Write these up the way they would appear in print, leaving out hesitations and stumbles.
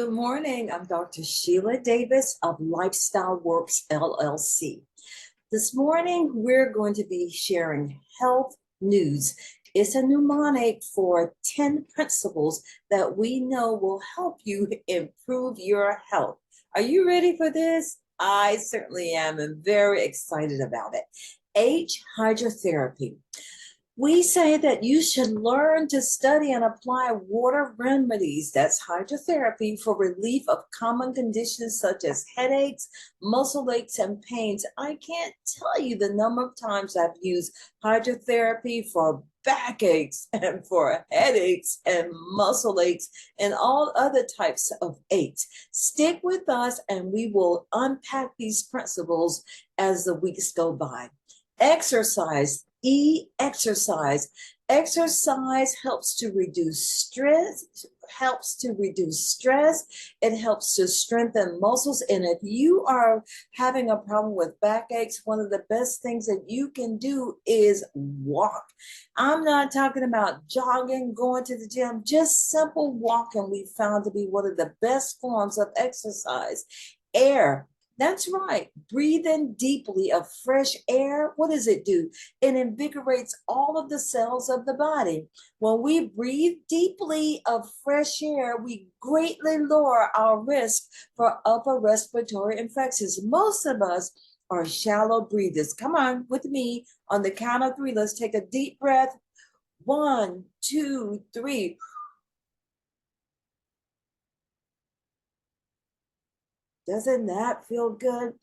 Good morning. I'm Dr. Sheila Davis of Lifestyle Works LLC. This morning, we're going to be sharing health news. It's a mnemonic for 10 principles that we know will help you improve your health. Are you ready for this? I certainly am and very excited about it. H, hydrotherapy. We say that you should learn to study and apply water remedies, that's hydrotherapy, for relief of common conditions such as headaches, muscle aches, and pains. I can't tell you the number of times I've used hydrotherapy for backaches and for headaches and muscle aches and all other types of aches. Stick with us and we will unpack these principles as the weeks go by. Exercise. Exercise. Exercise helps to reduce stress, It helps to strengthen muscles. And if you are having a problem with backaches, one of the best things that you can do is walk. I'm not talking about jogging, going to the gym, just simple walking we found to be one of the best forms of exercise. Air. That's right. Breathe in deeply of fresh air. What does it do? It invigorates all of the cells of the body. When we breathe deeply of fresh air, we greatly lower our risk for upper respiratory infections. Most of us are shallow breathers. Come on with me. On the count of three, let's take a deep breath. 1, 2, 3. Doesn't that feel good?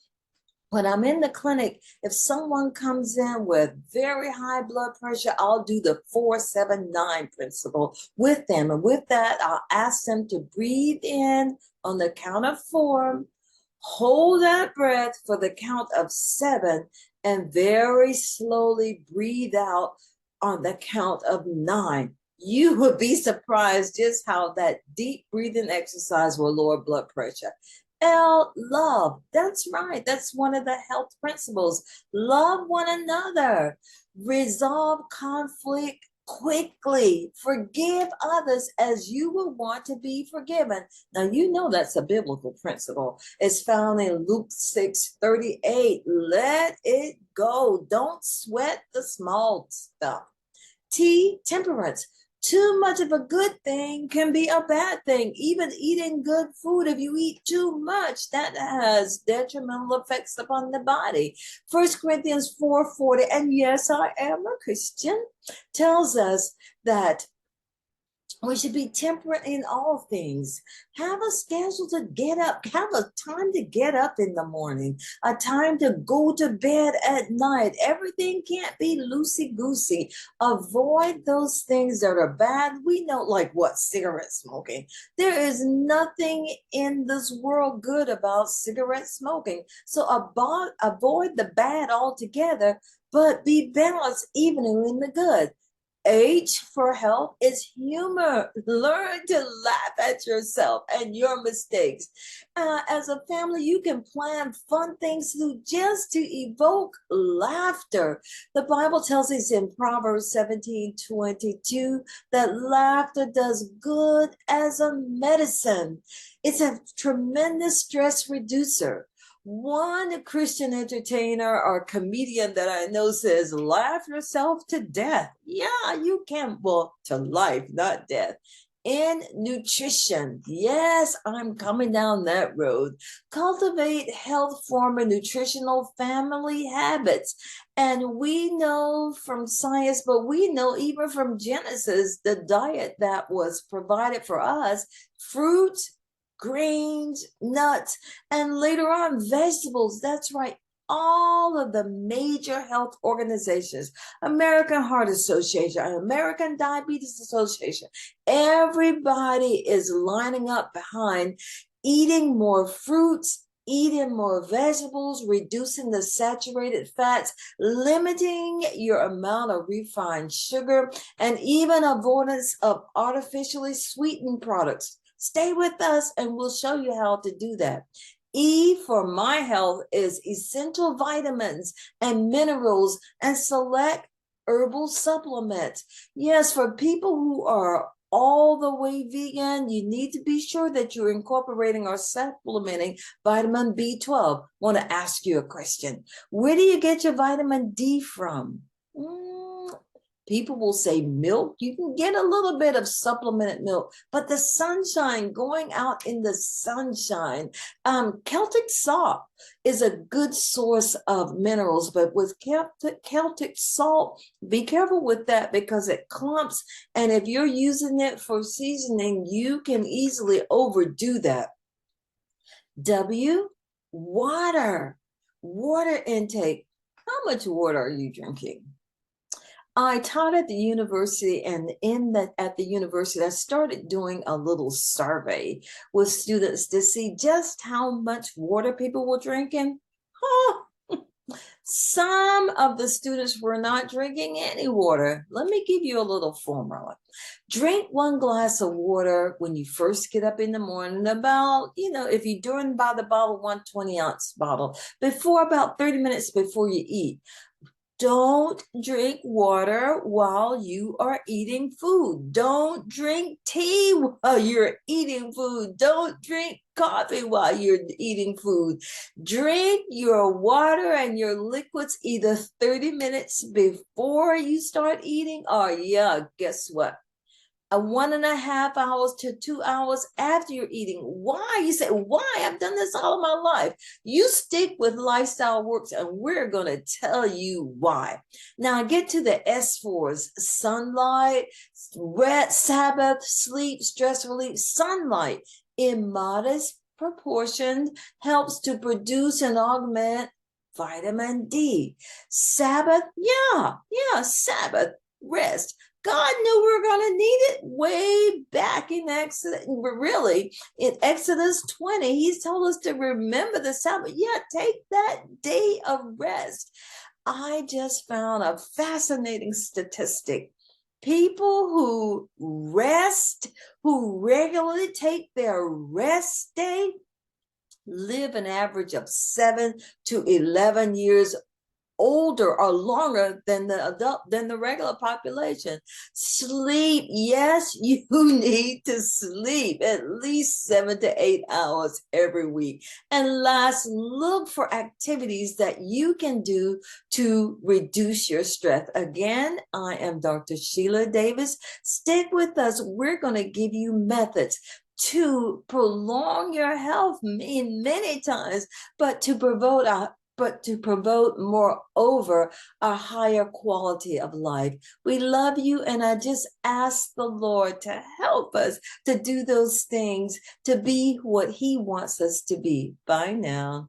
When I'm in the clinic, if someone comes in with very high blood pressure, I'll do the 4-7-9 principle with them. And with that, I'll ask them to breathe in on the count of 4, hold that breath for the count of 7, and very slowly breathe out on the count of 9. You would be surprised just how that deep breathing exercise will lower blood pressure. L, love. That's right. That's one of the health principles. Love one another. Resolve conflict quickly. Forgive others as you will want to be forgiven. Now, you know that's a biblical principle. It's found in Luke 6:38. Let it go. Don't sweat the small stuff. T, temperance. Too much of a good thing can be a bad thing. Even eating good food, if you eat too much, that has detrimental effects upon the body. 1 Corinthians 4:40, and yes, I am a Christian, tells us that we should be temperate in all things. Have a schedule to get up. Have a time to get up in the morning, a time to go to bed at night. Everything can't be loosey-goosey. Avoid those things that are bad. We know, like what? Cigarette smoking. There is nothing in this world good about cigarette smoking. So avoid the bad altogether, but be balanced even in the good. H for health is humor. Learn to laugh at yourself and your mistakes. As a family, you can plan fun things just to evoke laughter. The Bible tells us in Proverbs 17:22 that laughter does good as a medicine. It's a tremendous stress reducer. One Christian entertainer or comedian that I know says, laugh yourself to death. Yeah, you can. Well, to life, not death. In nutrition, yes, I'm coming down that road. Cultivate health form and nutritional family habits. And we know from science, but we know even from Genesis, the diet that was provided for us, fruits, grains, nuts, and later on vegetables. That's right. All of the major health organizations, American Heart Association, American Diabetes Association, everybody is lining up behind eating more fruits, eating more vegetables, reducing the saturated fats, limiting your amount of refined sugar, and even avoidance of artificially sweetened products. Stay with us and we'll show you how to do that. E for my health is essential vitamins and minerals and select herbal supplements. Yes, for people who are all the way vegan, you need to be sure that you're incorporating or supplementing vitamin B12. Want to ask you a question. Where do you get your vitamin D from? People will say milk. You can get a little bit of supplemented milk, but the sunshine, going out in the sunshine, Celtic salt is a good source of minerals, but with Celtic salt, be careful with that because it clumps. And if you're using it for seasoning, you can easily overdo that. Water, water intake. How much water are you drinking? I taught at the university, and at the university, I started doing a little survey with students to see just how much water people were drinking. Oh, some of the students were not drinking any water. Let me give you a little formula. Drink 1 glass of water when you first get up in the morning, about, if you're doing by the bottle, 120-ounce bottle, before about 30 minutes before you eat. Don't drink water while you are eating food. Don't drink tea while you're eating food. Don't drink coffee while you're eating food. Drink your water and your liquids either 30 minutes before you start eating, or guess what? 1.5 hours to 2 hours after you're eating. Why? You say, why? I've done this all of my life. You stick with Lifestyle Works, and we're going to tell you why. Now, I get to the S4s: sunlight, rest, Sabbath, sleep, stress relief. Sunlight in modest proportions helps to produce and augment vitamin D. Sabbath, Sabbath, rest. God knew we were going to need it way back in Exodus. Really, in Exodus 20, he's told us to remember the Sabbath. Take that day of rest. I just found a fascinating statistic. People who rest, who regularly take their rest day, live an average of 7 to 11 years older or longer than the regular population. Sleep, yes, you need to sleep at least 7 to 8 hours every week. And last, look for activities that you can do to reduce your stress. Again, I am Dr. Sheila Davis. Stick with us. We're going to give you methods to prolong your health many times, but to promote moreover a higher quality of life. We love you, and I just ask the Lord to help us to do those things, to be what he wants us to be. Bye now.